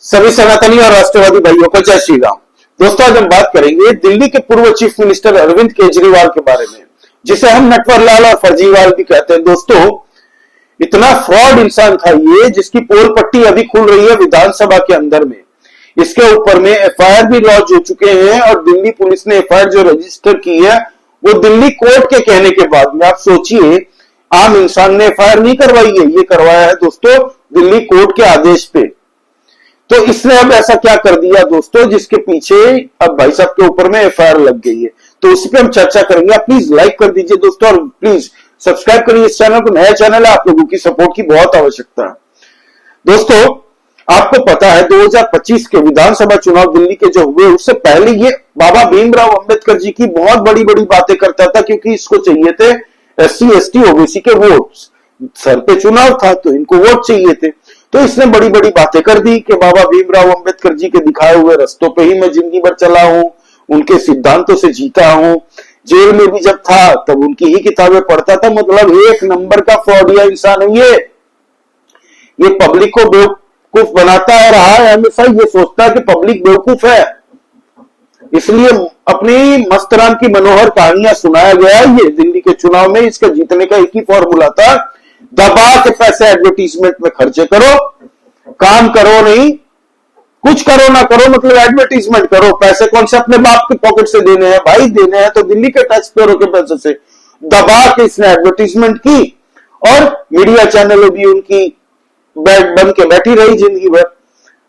सभी सनातनी और राष्ट्रवादी भाइयों को जय श्री राम। दोस्तों, आज हम बात करेंगे दिल्ली के पूर्व चीफ मिनिस्टर अरविंद केजरीवाल के बारे में, जिसे हम नटवरलाल और फर्जीवाल भी कहते हैं। दोस्तों, इतना फ्रॉड इंसान था ये, जिसकी पोल पट्टी अभी खुल रही है विधानसभा के अंदर में। इसके ऊपर में एफआईआर भी लॉन्च हो चुके हैं और दिल्ली पुलिस ने एफआईआर जो रजिस्टर की है वो दिल्ली कोर्ट के कहने के बाद में। आप सोचिए, आम इंसान ने एफआईआर नहीं करवाई है, ये करवाया है दोस्तों दिल्ली कोर्ट के आदेश पे। तो इसने अब ऐसा क्या कर दिया दोस्तों, जिसके पीछे अब भाई साहब के ऊपर में एफआईआर लग गई है। तो उसी पे हम चर्चा करेंगे। आप प्लीज लाइक कर दीजिए दोस्तों, और प्लीज सब्सक्राइब करिए इस चैनल को। नया चैनल है, आप लोगों की सपोर्ट की बहुत आवश्यकता है। दोस्तों, आपको पता है 2025 के विधानसभा चुनाव दिल्ली के जो हुए, उससे पहले ये बाबा भीमराव अंबेडकर जी की बहुत बड़ी बड़ी बातें करता था, क्योंकि इसको चाहिए थे SC ST OBC के वोट। सर पे चुनाव था तो इनको वोट चाहिए थे, तो इसने बड़ी बड़ी बातें कर दी कि बाबा भीमराव अंबेडकर जी के दिखाए हुए रास्तों पे ही मैं जिंदगी भर चला हूं, उनके सिद्धांतों से जीता हूं। जेल में भी जब था तब उनकी ही किताबें पढ़ता था। मतलब एक नंबर का फ्रॉडिया इंसान है ये पब्लिक को बेवकूफ बनाता है रहा है। हमेशा ये सोचता है कि पब्लिक बेवकूफ है, इसलिए अपनी मस्तराम की मनोहर कहानियां सुनाया गया। ये दिल्ली के चुनाव में इसका जीतने का एक ही फॉर्मूला था, दबा के पैसे एडवर्टीजमेंट में खर्चे करो, काम करो नहीं, कुछ करो ना करो, मतलब एडवर्टीजमेंट करो। पैसे कौन से अपने बाप के पॉकेट से देने हैं भाई, देने हैं तो दिल्ली के टैक्स पेयरों के पैसे से। दबा के इसने एडवर्टीजमेंट की और मीडिया चैनलों भी उनकी बन के बैठी रही जिंदगी भर।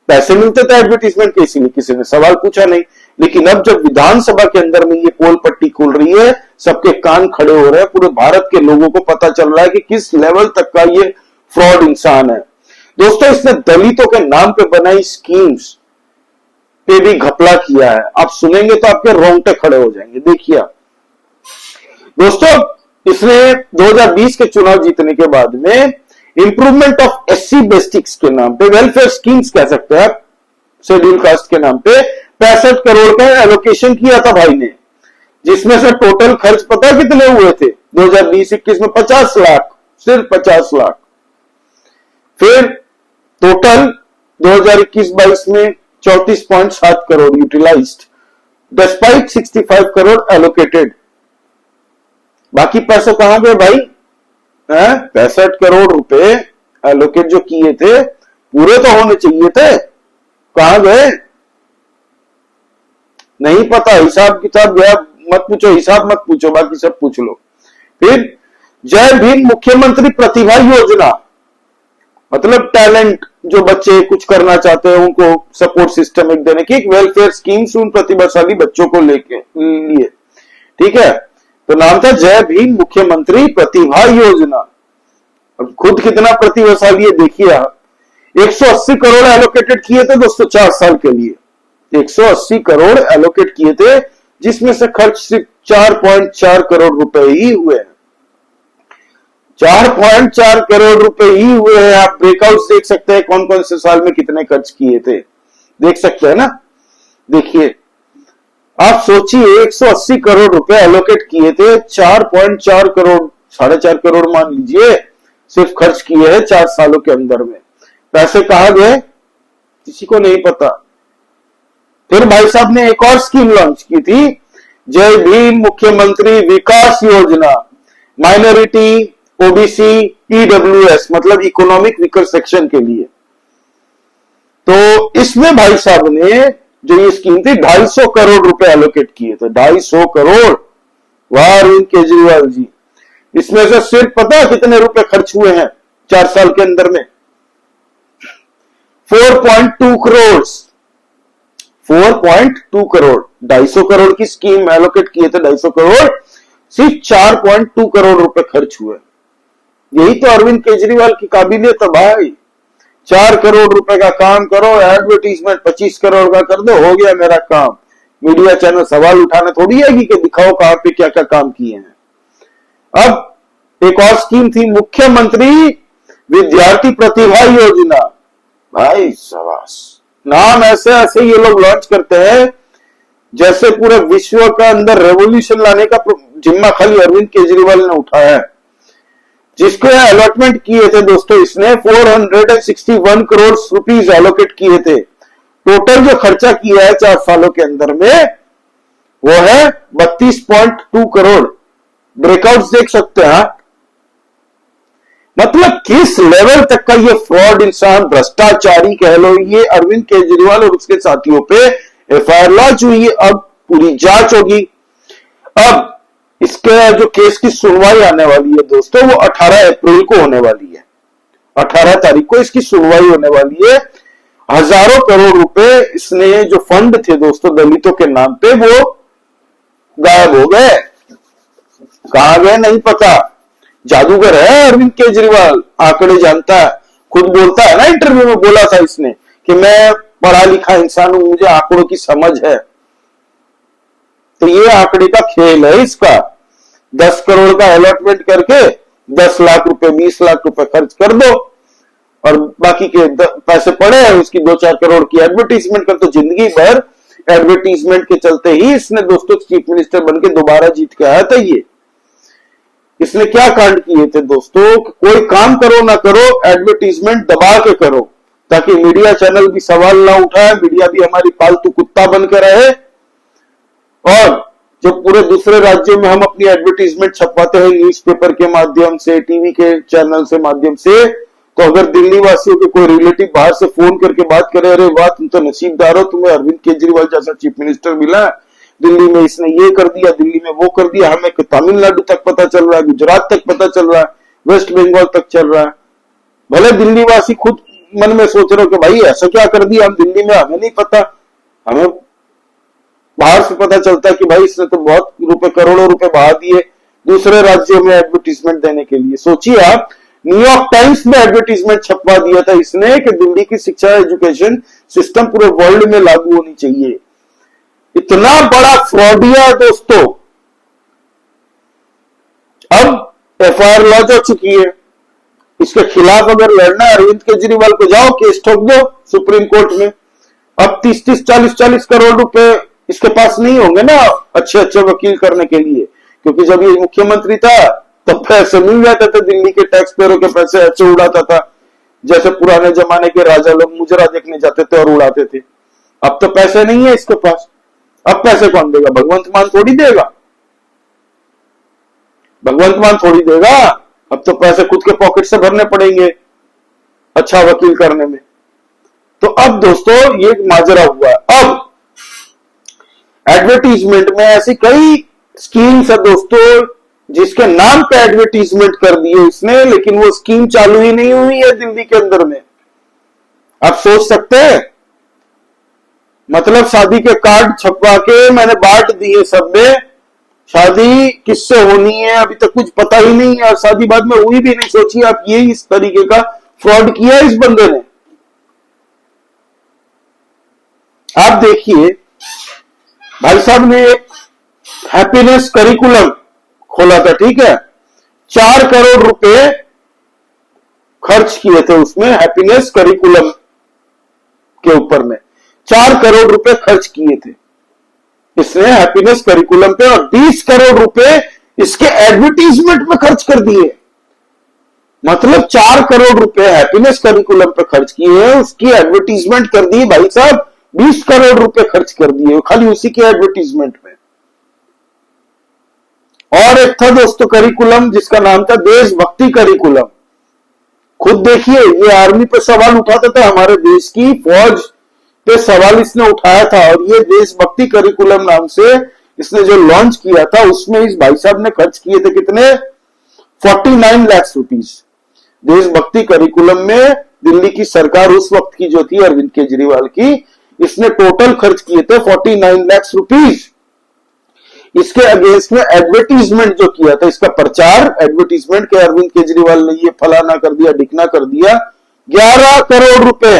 पैसे मिलते थे एडवर्टीजमेंट के, इसीलिए किसी ने सवाल पूछा नहीं। लेकिन अब जब विधानसभा के अंदर में ये पोल पट्टी खुल रही है, सबके कान खड़े हो रहे हैं, पूरे भारत के लोगों को पता चल रहा है कि किस लेवल तक का ये फ्रॉड इंसान है। दोस्तों, इसने दलितों के नाम पे बनाई स्कीम्स पे भी घपला किया है। आप सुनेंगे तो आपके रोंगटे खड़े हो जाएंगे। देखिए दोस्तों, इसने 2020 के चुनाव जीतने के बाद में इंप्रूवमेंट ऑफ SC बेसिक्स के नाम पे, वेलफेयर स्कीम्स कह सकते हैं आप, शेड्यूल कास्ट के नाम पे 65 करोड़ का एलोकेशन किया था भाई ने, जिसमें से टोटल खर्च पता कितने हुए थे 2020-21 में? 50 लाख, सिर्फ 50 लाख। फिर टोटल 2021-22 में 34.7 crore utilized, despite 65 crore allocated. बाकी पैसे कहां गए भाई? 65 करोड़ रुपए एलोकेट जो किए थे, पूरे तो होने चाहिए थे, कहां गए? नहीं पता। हिसाब किताब गया मत पूछो, हिसाब मत पूछो, बाकी सब पूछ लो। फिर जय भीम मुख्यमंत्री प्रतिभा योजना, मतलब टैलेंट, जो बच्चे कुछ करना चाहते हैं उनको सपोर्ट सिस्टम एक देने की एक वेलफेयर स्कीम्स उन प्रतिभाशाली बच्चों को लेके लिए, ठीक है। तो नाम था जय भीम मुख्यमंत्री प्रतिभा योजना। अब खुद कितना प्रतिभाशाली है देखिए आप। 180 करोड़ एलोकेटेड किए थे दोस्तों 4 साल के लिए, 180 करोड़ एलोकेट किए थे, जिसमें से खर्च सिर्फ 4.4 करोड़ रुपए ही हुए हैं। 4.4 करोड़ रुपए ही हुए हैं। आप ब्रेकआउट देख सकते हैं कौन कौन से साल में कितने खर्च किए थे, देख सकते हैं ना। देखिए, आप सोचिए 180 करोड़ रुपए एलोकेट किए थे, 4.4 करोड़, 4.5 करोड़ मान लीजिए, सिर्फ खर्च किए हैं 4 सालों के अंदर में। पैसे कहां गए किसी को नहीं पता। फिर भाई साहब ने एक और स्कीम लॉन्च की थी, जय भीम मुख्यमंत्री विकास योजना, माइनॉरिटी OBC EWS, मतलब इकोनॉमिक वीकर सेक्शन के लिए। तो इसमें भाई साहब ने जो ये स्कीम थी 250 करोड़ रुपए एलोकेट किए थे। 250 करोड़, वाह अरविंद केजरीवाल जी। इसमें से सिर्फ पता कितने रुपए खर्च हुए हैं 4 साल के अंदर में? 4.2 करोड़, 4.2 करोड़। 250 करोड़ की स्कीम एलोकेट किए थे, 250 करोड़, सिर्फ 4.2 करोड़ रुपए खर्च हुए। यही तो अरविंद केजरीवाल की काबिलियत है भाई। 4 करोड़ रुपए का काम करो, एडवर्टीजमेंट 25 करोड़ का कर दो, हो गया मेरा काम। मीडिया चैनल सवाल उठाने थोड़ी आएगी कि दिखाओ कहां पे क्या क्या काम किए हैं। अब एक और स्कीम थी, मुख्यमंत्री विद्यार्थी प्रतिभा योजना। भाई शाबाश, नाम ऐसे ऐसे ये लोग लॉन्च करते हैं जैसे पूरे विश्व का अंदर रेवोल्यूशन लाने का जिम्मा खाली अरविंद केजरीवाल ने उठाया है। जिसको अलॉटमेंट किए थे दोस्तों, इसने 461 करोड़ रुपीस एलोकेट किए थे टोटल जो खर्चा किया है 4 सालों के अंदर में वो है 32.2 करोड़। ब्रेकआउट्स देख सकते हैं। मतलब किस लेवल तक का ये फ्रॉड इंसान, भ्रष्टाचारी कह लो, ये अरविंद केजरीवाल और उसके साथियों पे एफआईआर लॉन्च हुई है। अब पूरी जांच होगी। अब इसके जो केस की सुनवाई आने वाली है दोस्तों, वो 18 अप्रैल को होने वाली है। 18 तारीख को इसकी सुनवाई होने वाली है। हजारों करोड़ रुपए इसने जो फंड थे दोस्तों दलितों के नाम पे, वो गायब हो गए। कहां गए नहीं पता। जादूगर है अरविंद केजरीवाल, आंकड़े जानता है। खुद बोलता है ना, इंटरव्यू में बोला था इसने कि मैं पढ़ा लिखा इंसान हूं, मुझे आंकड़ों की समझ है। तो ये आंकड़े का खेल है इसका। 10 करोड़ का अलॉटमेंट करके 10 लाख रुपए 20 लाख रुपए खर्च कर दो और बाकी के पैसे पड़े हैं, उसकी 2-4 करोड़ की एडवर्टीजमेंट कर दो। जिंदगी भर एडवर्टीजमेंट के चलते ही इसने दोस्तों चीफ मिनिस्टर बनके दोबारा जीत के आया था। ये इसने क्या कांड किए थे दोस्तों, कोई काम करो ना करो, एडवर्टीजमेंट दबा के करो ताकि मीडिया चैनल भी सवाल ना उठाए, मीडिया भी हमारी पालतू कुत्ता बनकर रहे। और जो पूरे दूसरे राज्यों में हम अपनी एडवर्टीजमेंट छपवाते हैं न्यूज़पेपर के माध्यम से, टीवी के चैनल से माध्यम से, तो अगर दिल्ली वासियों के कोई रिलेटिव बाहर से फोन करके बात करे, अरे वाह तुम तो नसीबदार हो, तुम्हें अरविंद केजरीवाल जैसा चीफ मिनिस्टर मिला, दिल्ली में इसने ये कर दिया, दिल्ली में वो कर दिया, हमें तमिलनाडु तक पता चल रहा है, गुजरात तक पता चल रहा है, वेस्ट बंगाल तक चल रहा है। भले दिल्ली वासी खुद मन में सोच रहे हो कि भाई ऐसा क्या कर दिया हम दिल्ली में, हमें नहीं पता, हमें बाहर से पता चलता है कि भाई इसने तो बहुत रुपए, करोड़ों रुपए बहा दिए दूसरे राज्यों में एडवर्टीजमेंट देने के लिए। सोचिए आप, न्यूयॉर्क टाइम्स में एडवर्टीजमेंट छपवा दिया था इसने कि दिल्ली की शिक्षा एजुकेशन सिस्टम पूरे वर्ल्ड में लागू होनी चाहिए। इतना बड़ा फ्रॉडिया दोस्तों। अब एफआईआर लॉन्च हो चुकी है, इसके खिलाफ अगर लड़ना है अरविंद केजरीवाल को, जाओ केस ठोक दो सुप्रीम कोर्ट में। अब 30-30, 40-40 करोड़ रुपए इसके पास नहीं होंगे ना अच्छे अच्छे वकील करने के लिए, क्योंकि जब ये मुख्यमंत्री था तब पैसे मिल जाते थे, दिल्ली के टैक्स पेयरों के पैसे ऐसे उड़ाता था जैसे पुराने जमाने के राजा लोग मुजरा देखने जाते थे और उड़ाते थे। अब तो पैसे नहीं है इसके पास। अब पैसे कौन देगा? भगवंत मान थोड़ी देगा, भगवंत मान थोड़ी देगा। अब तो पैसे खुद के पॉकेट से भरने पड़ेंगे अच्छा वकील करने में। तो अब दोस्तों ये माजरा हुआ। अब एडवर्टीजमेंट में ऐसी कई स्कीम्स है दोस्तों जिसके नाम पे एडवर्टीजमेंट कर दिए इसने, लेकिन वो स्कीम चालू ही नहीं हुई है दिल्ली के अंदर में। आप सोच सकते हैं, मतलब शादी के कार्ड छपवा के मैंने बांट दिए सब में, शादी किससे होनी है अभी तक कुछ पता ही नहीं है और शादी बाद में हुई भी नहीं। सोचिए आप, ये इस तरीके का फ्रॉड किया इस बंदे ने। आप देखिए, भाई साहब ने एक हैप्पीनेस करिकुलम खोला था, ठीक है, 4 करोड़ रुपए खर्च किए थे उसमें, हैप्पीनेस करिकुलम के ऊपर में 4 करोड़ रुपए खर्च किए थे इसने हैप्पीनेस करिकुलम पे, और 20 करोड़ रुपए इसके एडवर्टीजमेंट में खर्च कर दिए। मतलब 4 करोड़ रुपए हैप्पीनेस करिकुलम पे खर्च किए हैं, उसकी एडवर्टीजमेंट कर दी भाई साहब 20 करोड़ रुपए खर्च कर दिए खाली उसी के एडवर्टीजमेंट में। और एक था दोस्तों करिकुलम जिसका नाम था देशभक्ति करिकुलम। खुद देखिए, ये आर्मी पे सवाल उठाता था, हमारे देश की फौज पे सवाल इसने उठाया था, और ये देशभक्ति करिकुलम नाम से इसने जो लॉन्च किया था उसमें इस भाई साहब ने खर्च किए थे कितने, 49 लाख रुपीस। देशभक्ति करिकुलम में दिल्ली की सरकार उस वक्त की जो थी अरविंद केजरीवाल की, इसने टोटल खर्च किए थे 49 लाख रुपीस। इसके अगेंस्ट में एडवर्टीजमेंट जो किया था, इसका प्रचार एडवर्टीजमेंट के अरविंद केजरीवाल ने ये फलाना कर दिया ढिकना कर दिया, 11 करोड़ रुपए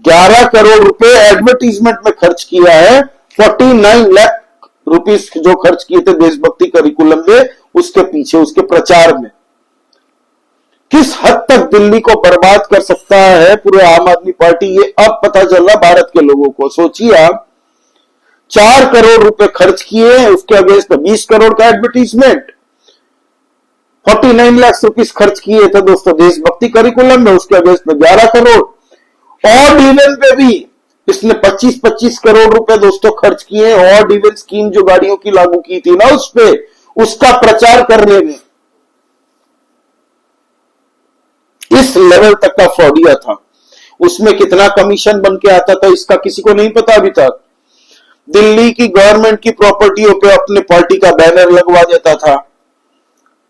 11 करोड़ रुपए एडवर्टीजमेंट में खर्च किया है। 49 लाख रुपीस जो खर्च किए थे देशभक्ति करिकुलम में, उसके पीछे उसके प्रचार में। किस हद तक दिल्ली को बर्बाद कर सकता है पूरे आम आदमी पार्टी, ये अब पता चल रहा भारत के लोगों को। सोचिए आप, 4 करोड़ रुपए खर्च किए, उसके अगेंस्ट 20 करोड़ का एडवर्टीजमेंट, 49 लाख रुपीस खर्च किए थे दोस्तों देशभक्ति करिकुलम में, उसके अगेंस्ट में 11 करोड़, ऑड इवन पे भी इसने 25-25 करोड़ रुपए दोस्तों खर्च किए ऑड इवन स्कीम जो गाड़ियों की लागू की थी ना, उस पे उसका प्रचार करने में। इस लेवल तक का फ्रॉडिया था। उसमें कितना कमीशन बन के आता था इसका किसी को नहीं पता अभी तक। दिल्ली की गवर्नमेंट की प्रॉपर्टियों पे अपने पार्टी का बैनर लगवा देता था,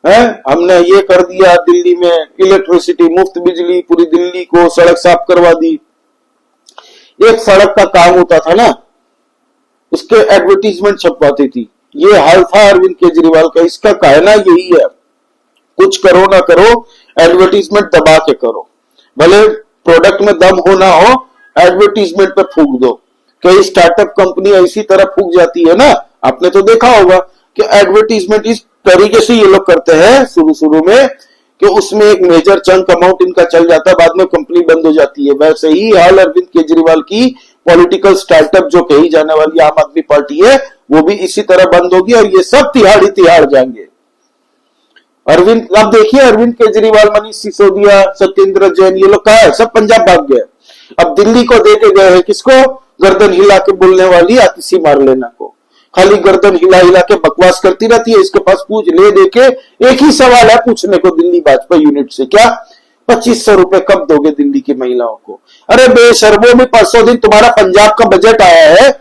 है हमने ये कर दिया, दिल्ली में इलेक्ट्रिसिटी मुफ्त बिजली, पूरी दिल्ली को सड़क साफ करवा दी। एक सड़क का काम होता था ना, उसके एडवर्टीजमेंट छपवाती थी। ये हाल था अरविंद केजरीवाल का। इसका कहना यही है, कुछ करो ना करो, एडवर्टीजमेंट दबा के करो, भले प्रोडक्ट में दम हो ना हो, एडवर्टीजमेंट पे फूंक दो। कई स्टार्टअप कंपनी इसी तरह फूंक जाती है ना, आपने तो देखा होगा कि एडवर्टीजमेंट इस तरीके से ये लोग करते हैं शुरू में कि उसमें एक मेजर चंक अमाउंट इनका चल जाता है, बाद में कंपनी बंद हो जाती है। वैसे ही हाल अरविंद केजरीवाल की पॉलिटिकल स्टार्टअप जो कही जाने वाली आम आदमी पार्टी है, वो भी इसी तरह बंद होगी और ये सब तिहाड़ ही तिहाड़ जाएंगे। अरविंद, अब देखिए अरविंद केजरीवाल, मनीष सिसोदिया, सत्येंद्र जैन, ये लोग कहा है सब पंजाब भाग गए। अब दिल्ली को देके गए हैं किसको? गर्दन हिला के बोलने वाली आतिशी मारलेना को। खाली गर्दन हिला हिला के बकवास करती रहती है, इसके पास पूछ ले देके एक ही सवाल है पूछने को दिल्ली भाजपा यूनिट से, क्या 2500 रुपए कब दोगे दिल्ली की महिलाओं को? अरे बेशर्मों में परसों दिन तुम्हारा पंजाब का बजट आया है,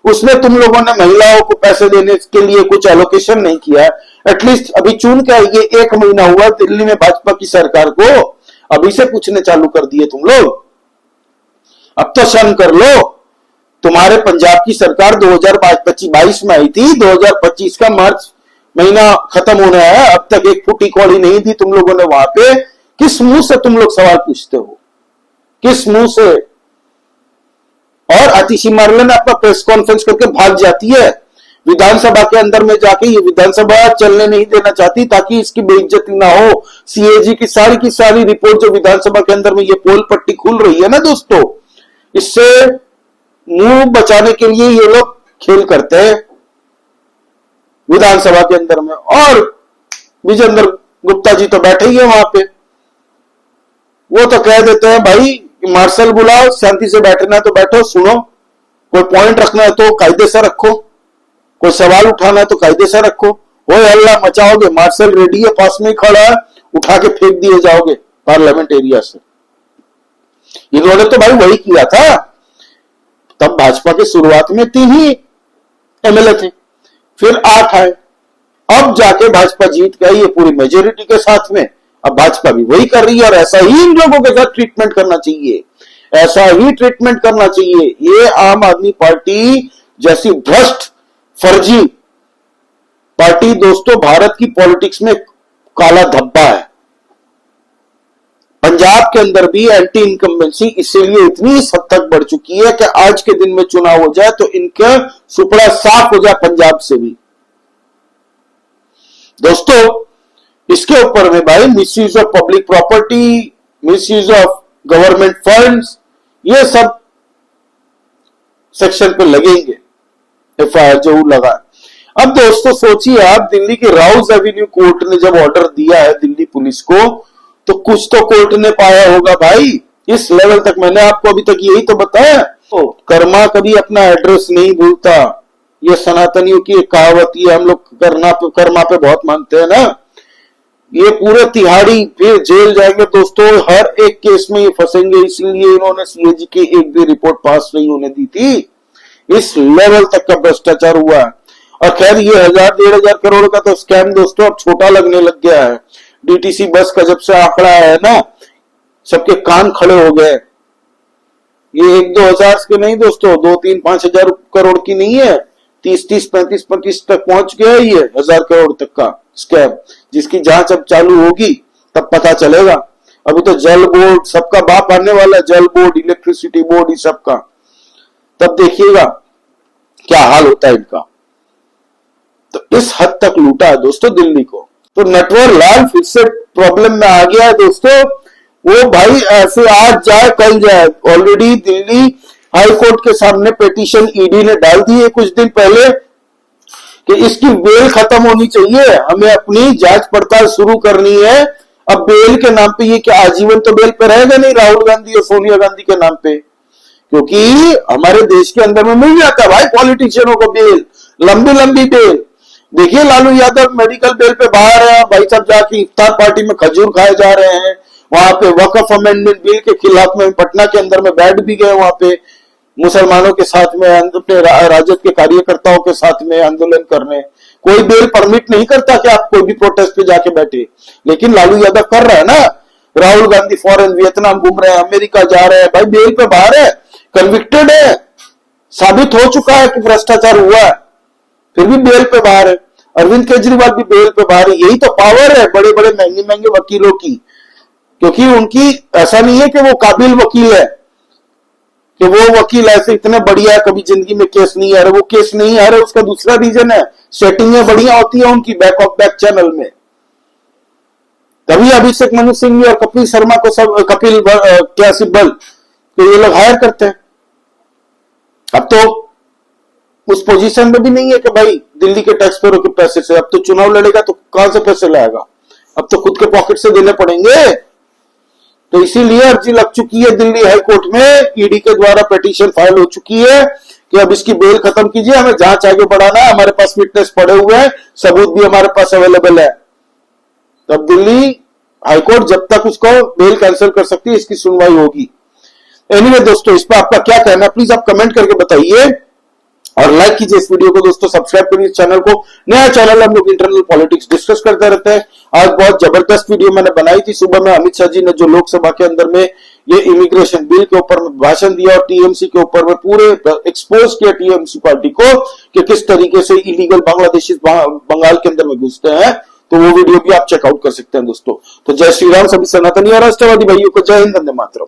उसमें तुम लोगों ने महिलाओं को पैसे देने के लिए कुछ एलोकेशन नहीं किया। एटलीस्ट अभी चुन के ये 1 महीना हुआ दिल्ली में भाजपा की सरकार को, अभी से पूछने चालू कर दिए तुम लोग। अब तो शर्म कर लो। तुम्हारे पंजाब की सरकार 2022 में आई थी, 2025 का मार्च महीना खत्म होने आया, अब तक एक फुटी कौड़ी नहीं दी तुम लोगों ने वहां पे। किस मुंह से तुम लोग सवाल पूछते हो, किस मुंह से? और आतिशी मारलेना अपना प्रेस कॉन्फ्रेंस करके भाग जाती है विधानसभा के अंदर में जाके। ये विधानसभा चलने नहीं देना चाहती ताकि इसकी बेइज्जती ना हो। सीएजी की सारी रिपोर्ट जो विधानसभा के अंदर में ये पोल पट्टी खुल रही है ना दोस्तों, इससे मुंह बचाने के लिए ये लोग खेल करते हैं विधानसभा के अंदर में। और विजेंद्र गुप्ता जी तो बैठे ही है वहां पे, वो तो कह देते हैं भाई मार्शल बुलाओ, शांति से बैठना है तो बैठो, सुनो, कोई पॉइंट रखना है तो कायदे से रखो, कोई सवाल उठाना है तो कायदे से रखो। वो हल्ला मचाओगे, मार्शल रेडी है, पास में खड़ा है, उठा के फेंक दिए जाओगे पार्लियामेंट एरिया से। इन्होंने तो भाई वही किया था। तब भाजपा के शुरुआत में 3 ही एमएलए थे, फिर 8 आए, अब जाके भाजपा जीत गई ये पूरी मेजोरिटी के साथ में। अब भाजपा भी वही कर रही है और ऐसा ही इन लोगों के साथ ट्रीटमेंट करना चाहिए, ऐसा ही ट्रीटमेंट करना चाहिए। ये आम आदमी पार्टी जैसी भ्रष्ट फर्जी पार्टी दोस्तों भारत की पॉलिटिक्स में काला धब्बा है। पंजाब के अंदर भी एंटी इनकम्बेंसी इसीलिए इतनी हद तक बढ़ चुकी है कि आज के दिन में चुनाव हो जाए तो इनका सुपड़ा साफ हो जाए पंजाब से भी। दोस्तों इसके ऊपर में भाई misuse of public property, misuse of government funds, ये सब सेक्शन पे लगेंगे एफआईआर जो लगा। अब दोस्तों सोचिए आप, दिल्ली के राउज एवेन्यू कोर्ट ने जब ऑर्डर दिया है दिल्ली पुलिस को, तो कुछ तो कोर्ट ने पाया होगा भाई। इस लेवल तक मैंने आपको अभी तक यही तो बताया। तो कर्मा कभी अपना एड्रेस नहीं भूलता, ये सनातनियों की एक कहावत, ये हम लोग कर्मा पे बहुत मानते हैं ना। ये पूरे तिहाड़ी फिर जेल जाएंगे दोस्तों, हर एक केस में ये फंसेंगे, इसलिए इन्होंने सीएजी की एक भी रिपोर्ट पास नहीं होने दी थी। इस लेवल तक का भ्रष्टाचार हुआ। और खैर ये 1000-1500 करोड़ का तो स्कैम दोस्तों अब छोटा लगने लग गया है। डीटीसी बस का जब से आंकड़ा है ना, सबके कान खड़े हो गए। ये 1-2 हजार के नहीं दोस्तों, 2-3-5 हजार करोड़ की नहीं है, 30-30, 35-35 तक पहुंच गया ये 1000 करोड़ तक का स्कैम, जिसकी जांच अब चालू होगी तब पता चलेगा। अभी तो जल बोर्ड सबका बाप आने वाला है, जल बोर्ड, इलेक्ट्रिसिटी बोर्ड, इस सबका, तब देखिएगा क्या हाल होता है इनका। तो इस हद तक लूटा है दोस्तों दिल्ली को। तो नटवर लाल फिर से प्रॉब्लम में आ गया है दोस्तों। वो भाई ऐसे आज जाए कल जाए। ऑलरेडी दिल्ली हाई कोर्ट के सामने पिटीशन ईडी ने डाल दी है कुछ दिन पहले कि इसकी बेल खत्म होनी चाहिए, हमें अपनी जांच पड़ताल शुरू करनी है, अब बेल के नाम पे ये क्या आजीवन तो बेल पे रहेगा नहीं राहुल गांधी और सोनिया गांधी के नाम पे, क्योंकि हमारे देश के अंदर में मिल जाता है भाई पॉलिटिशियनों को बेल, लंबी लंबी बेल। देखिए लालू यादव मेडिकल बेल पे बाहर है भाई साहब, जाके इफ्तार पार्टी में खजूर खाए जा रहे हैं, वहां पे वक्फ अमेंडमेंट बिल के खिलाफ में पटना के अंदर में बैठ भी गए, वहां पे मुसलमानों के साथ में अपने राजद के कार्यकर्ताओं के साथ में आंदोलन करने। कोई बेल परमिट नहीं करता कि आप कोई भी प्रोटेस्ट पे जाके बैठे, लेकिन लालू यादव कर रहा है ना। राहुल गांधी फॉरेन वियतनाम घूम रहे हैं, अमेरिका जा रहे हैं, भाई बेल पे बाहर है, कन्विक्टेड है, साबित हो चुका है कि भ्रष्टाचार हुआ है, फिर भी बेल पे बाहर है। अरविंद केजरीवाल भी बेल पे बाहर है। यही तो पावर है बड़े बड़े महंगे महंगे वकीलों की, क्योंकि उनकी ऐसा नहीं है कि वो काबिल वकील है, कि वो वकील ऐसे इतने बढ़िया कभी जिंदगी में केस नहीं आ रहे, वो केस नहीं आ रहे उसका दूसरा रीजन है, सेटिंगें बढ़िया होती है उनकी बैक ऑफ बैक चैनल में। तभी अभिषेक मनु सिंह और कपिल शर्मा को सब क्या सिब्बल तो ये लोग हायर करते हैं। अब तो उस पोजीशन में भी नहीं है कि भाई दिल्ली के टैक्स पेयरों के पैसे से, अब तो चुनाव लड़ेगा तो कहां से पैसे लाएगा, अब तो खुद के पॉकेट से देने पड़ेंगे। तो इसीलिए अर्जी लग चुकी है दिल्ली हाई कोर्ट में, ईडी के द्वारा पिटीशन फाइल हो चुकी है कि अब इसकी बेल खत्म कीजिए, हमें जांच आगे बढ़ाना है, हमारे पास विटनेस पड़े हुए हैं, सबूत भी हमारे पास अवेलेबल है। तब दिल्ली हाईकोर्ट जब तक उसको बेल कैंसिल कर सकती है, इसकी सुनवाई होगी। एनीवे दोस्तों, इस पर आपका क्या कहना है प्लीज आप कमेंट करके बताइए, और लाइक कीजिए इस वीडियो को दोस्तों, सब्सक्राइब करिए चैनल को। नया चैनल हम लोग इंटरनल पॉलिटिक्स डिस्कस करते रहते हैं। आज बहुत जबरदस्त वीडियो मैंने बनाई थी सुबह में, अमित शाह जी ने जो लोकसभा के अंदर में ये इमिग्रेशन बिल के ऊपर भाषण दिया और टीएमसी के ऊपर में पूरे एक्सपोज किया टीएमसी पार्टी को कि किस तरीके से इलीगल बांग्लादेशी बंगाल के अंदर में घुसते हैं, तो वो वीडियो भी आप चेकआउट कर सकते हैं दोस्तों। तो जय श्री राम, सभी सनातनी और राष्ट्रवादी भाइयों को जय हिंद, वंदे मातरम।